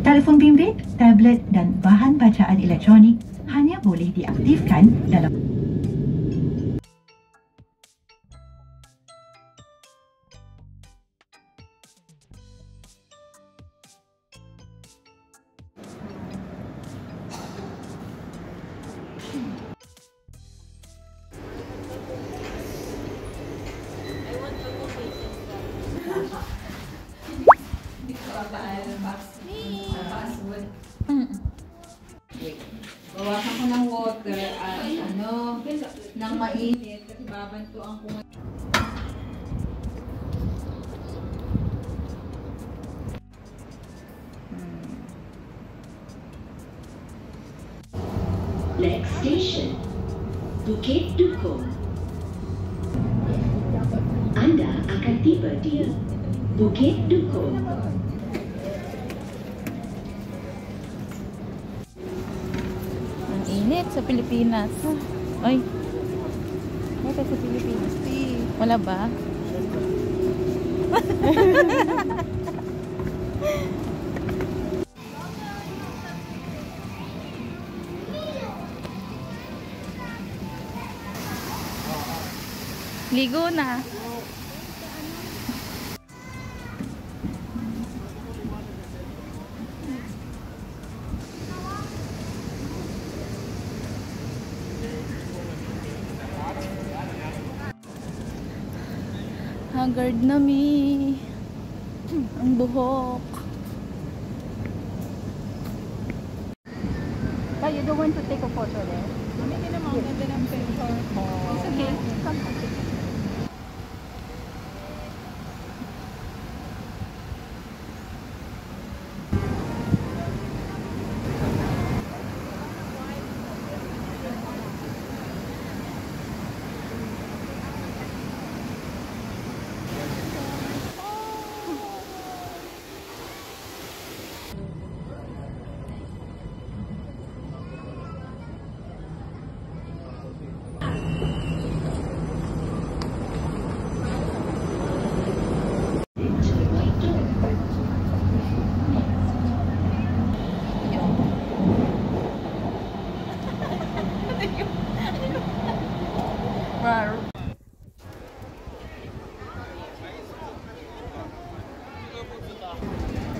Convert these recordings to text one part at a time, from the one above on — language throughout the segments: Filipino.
Telefon bimbit, tablet dan bahan bacaan elektronik hanya boleh diaktifkan dalam Bawasan ko ng water at ng mainit kasi babantuan ko. Next station, Bukit Dukuh. Anda akan tiba di Bukit Dukuh. Init sa Pilipinas. Ay. Ito sa Pilipinas. Wala ba? Ligo na. Haggard na mi. Ang buhok. But you don't want to take a photo there? Hindi naman ang ganda ng picture. It's okay. Come.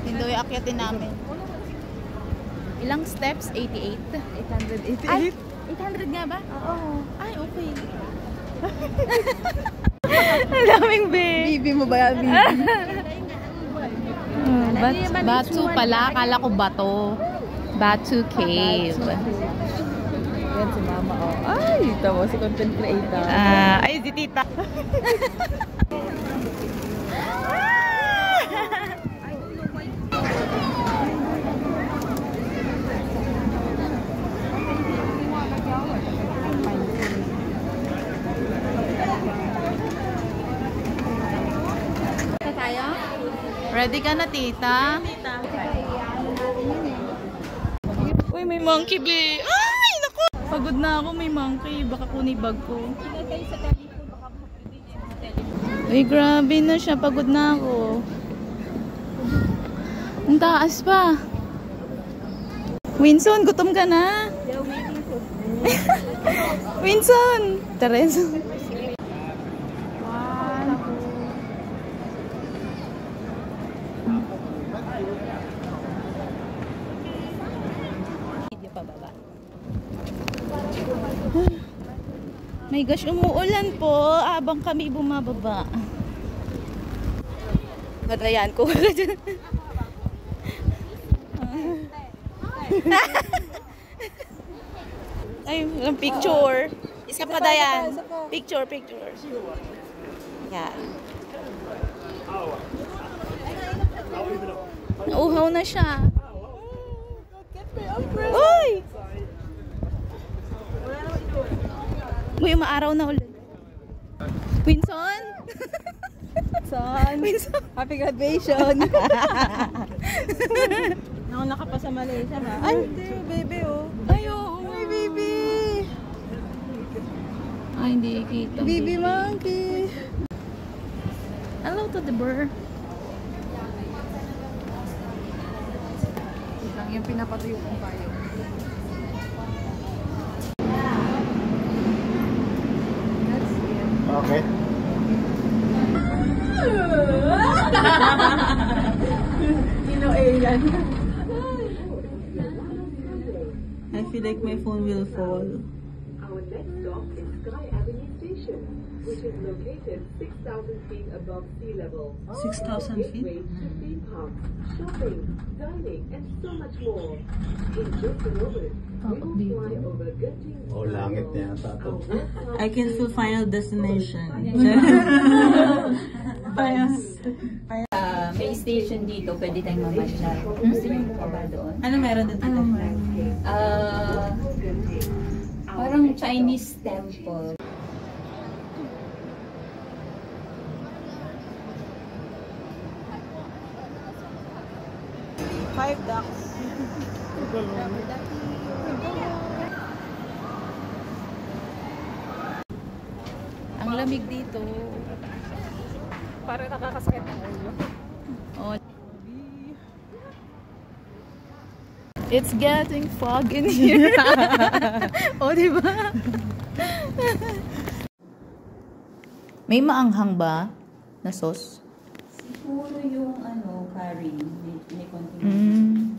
Tindoy akyatin namin. Ilang steps? 88? 888. Ay, 800 nga ba? Oo. Ay, okay. Ang daming Bibi mo ba yan, Bibi? Batu pala. Akala ko bato. Batu Cave. Yan si Mama. Oh. Ay, ito si content creator. Ay, si Tita. Ready ka na, Tita? Uy, may monkey, be. Ay, naku! Pagod na ako, may monkey. Baka kunin bag ko. Uy, grabe na siya. Pagod na ako. Ang taas pa. Winson, gutom ka na? Winson! Teresa. My gosh, umuulan po habang kami bumababa. Nadayan ko. Ay, ang picture. Isa pa, Dayan. Picture. Yan. Nauhaw na siya. Uy! Uy, maaraw na ulit. Winson? Son, Winson? happy graduation. Nauna ka pa sa Malaysia, ha? Ay, hindi, baby, oh. Ay, oo. Ay, baby. Ay, hindi kita. Baby monkey. Hello to the bird. yung pinapatuyo kong payo. That's it. Okay. I feel like my phone will fall. Our next stop is Sky Avenue Station, which is located 6,000 feet above sea level. 6,000 feet? Gateway to theme parks, shopping, dining, and so much more. In just a moment, we will fly over Genting. Oh, langit na yata ito. I can feel Final Destination. May station dito, pwede tayong mamasyal. Gusto niyo pa ba doon? Ano meron dito? Parang Chinese temple. Five ducks. Ang lamig dito. Parang nakakasakit ng ulo. Oh. It's getting fog in here. Oh, diba? May maanghang ba na sauce? Siguro yung curry. May konting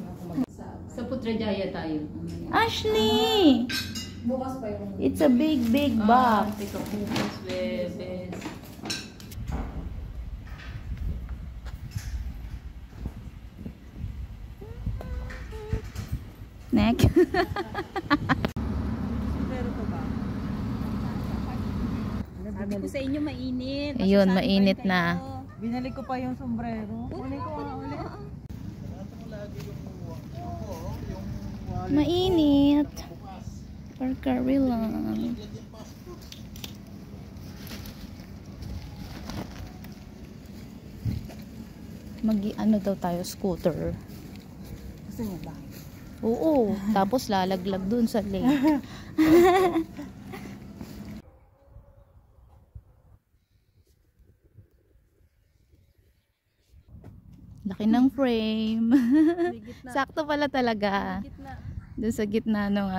Sa Putrajaya tayo. Ashley! Bukas pa yung... It's a big box. Tika bukas, bebes. Neck. Sabi ko sa inyo mainit. Ayun, mainit na. Binalik ko pa yung sombrero. Kunin ko nga ulit. Mainit. For curry lang. Ano daw tayo, scooter. Gusto niyo ba? Oo, tapos lalaglag dun sa lake. Laki ng frame. Sakto pala talaga. Dun sa gitna ng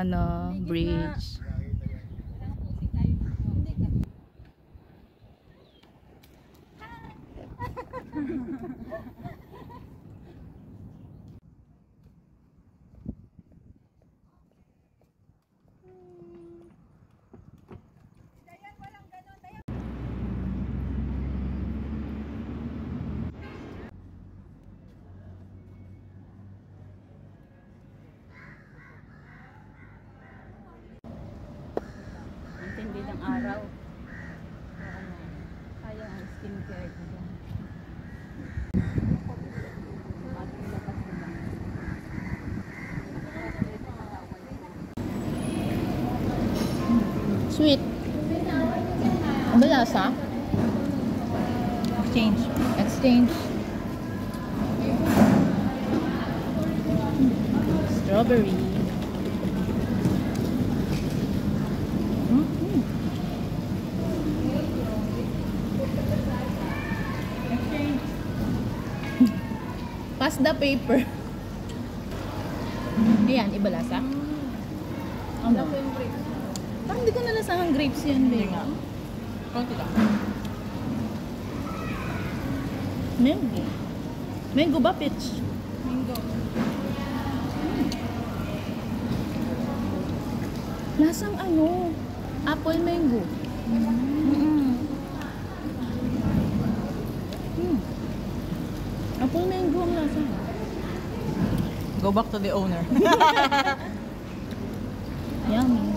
bridge. Hindi ng araw. Kaya ang skincare ko dyan. Sweet. Ano lasa? Exchange. Exchange. Strawberry. Pass the paper. Ayan, iba lasa? Ano? Parang hindi ko nalasahang grapes yan, babe. Konti lang. Mango. Mango ba, Pitch? Mango. Lasang apple mango. Apple mango ang lasa. Go back to the owner. Yummy.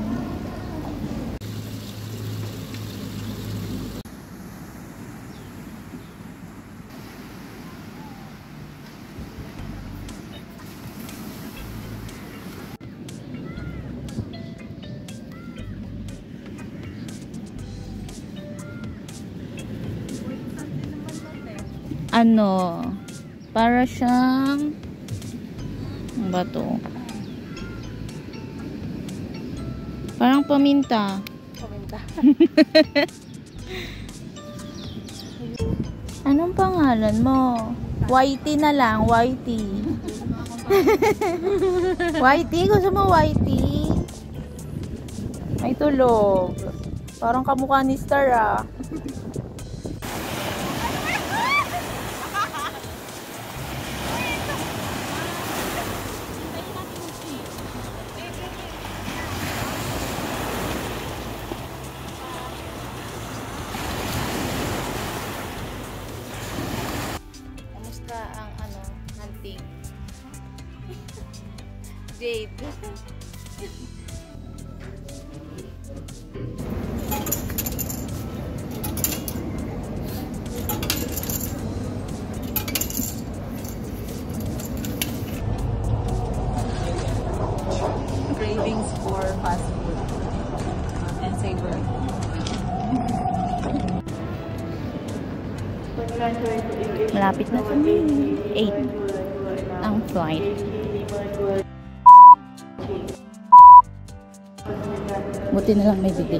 Para siyang ano ba to? Parang paminta. Anong pangalan mo? Whitey na lang, Whitey. Whitey, gusto mo Whitey? May tulog. Parang kamukha ni Star ah. Kamusta ang hunting? Jade. Cravings for fast food and savory. Malapit na to. 8 ang flight. Buti na lang may bidik.